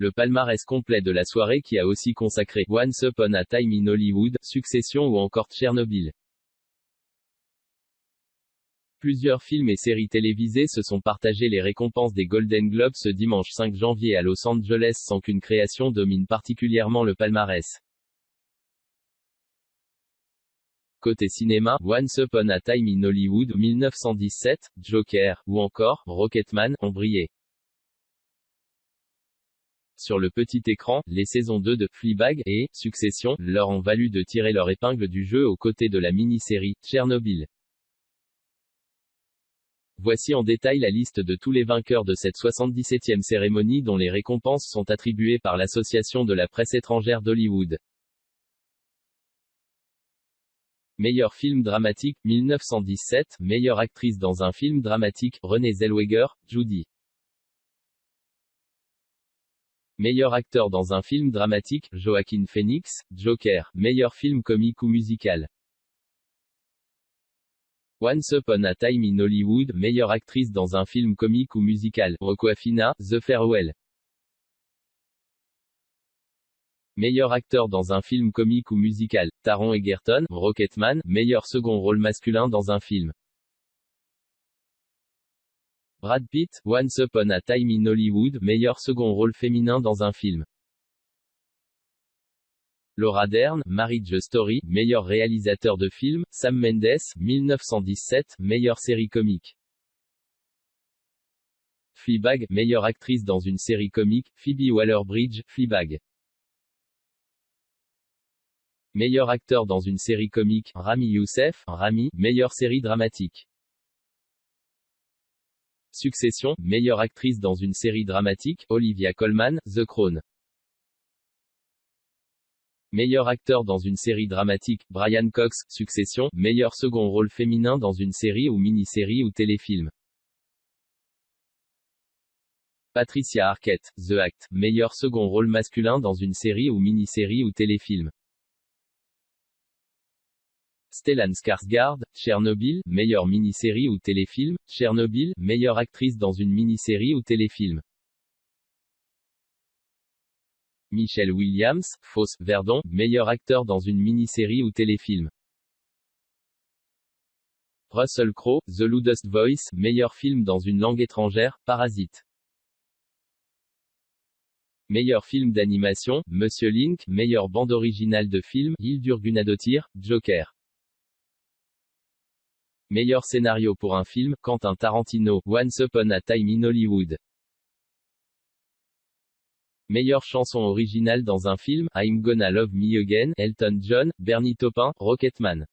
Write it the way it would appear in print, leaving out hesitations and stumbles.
Le palmarès complet de la soirée qui a aussi consacré Once Upon a Time in Hollywood, Succession ou encore Tchernobyl. Plusieurs films et séries télévisées se sont partagés les récompenses des Golden Globes ce dimanche 5 janvier à Los Angeles sans qu'une création domine particulièrement le palmarès. Côté cinéma, Once Upon a Time in Hollywood 1917, Joker, ou encore Rocketman ont brillé. Sur le petit écran, les saisons 2 de Fleabag et Succession leur ont valu de tirer leur épingle du jeu aux côtés de la mini-série Tchernobyl. Voici en détail la liste de tous les vainqueurs de cette 77e cérémonie dont les récompenses sont attribuées par l'Association de la presse étrangère d'Hollywood. Meilleur film dramatique, 1917, meilleure actrice dans un film dramatique, Renée Zellweger, Judy. Meilleur acteur dans un film dramatique, Joaquin Phoenix, Joker, meilleur film comique ou musical. Once Upon a Time in Hollywood, meilleure actrice dans un film comique ou musical, Awkwafina, The Farewell. Meilleur acteur dans un film comique ou musical, Taron Egerton, Rocketman, meilleur second rôle masculin dans un film. Brad Pitt, Once Upon a Time in Hollywood, meilleur second rôle féminin dans un film. Laura Dern, Marriage Story, meilleur réalisateur de film, Sam Mendes, 1917, meilleure série comique. Fleabag, meilleure actrice dans une série comique, Phoebe Waller-Bridge, Fleabag. Meilleur acteur dans une série comique, Rami Youssef, Rami, meilleure série dramatique. Succession, meilleure actrice dans une série dramatique, Olivia Colman, The Crown. Meilleur acteur dans une série dramatique, Brian Cox, Succession, meilleur second rôle féminin dans une série ou mini-série ou téléfilm. Patricia Arquette, The Act, meilleur second rôle masculin dans une série ou mini-série ou téléfilm. Stellan Skarsgård, Tchernobyl, meilleure mini-série ou téléfilm, Tchernobyl, meilleure actrice dans une mini-série ou téléfilm. Michelle Williams, Fosse, Verdon, meilleur acteur dans une mini-série ou téléfilm. Russell Crowe, The Loudest Voice, meilleur film dans une langue étrangère, Parasite. Meilleur film d'animation, Monsieur Link, meilleure bande originale de film, Hildur Guðnadóttir, Joker. Meilleur scénario pour un film, Quentin Tarantino, Once Upon a Time in Hollywood. Meilleure chanson originale dans un film, I'm Gonna Love Me Again, Elton John, Bernie Taupin, Rocketman.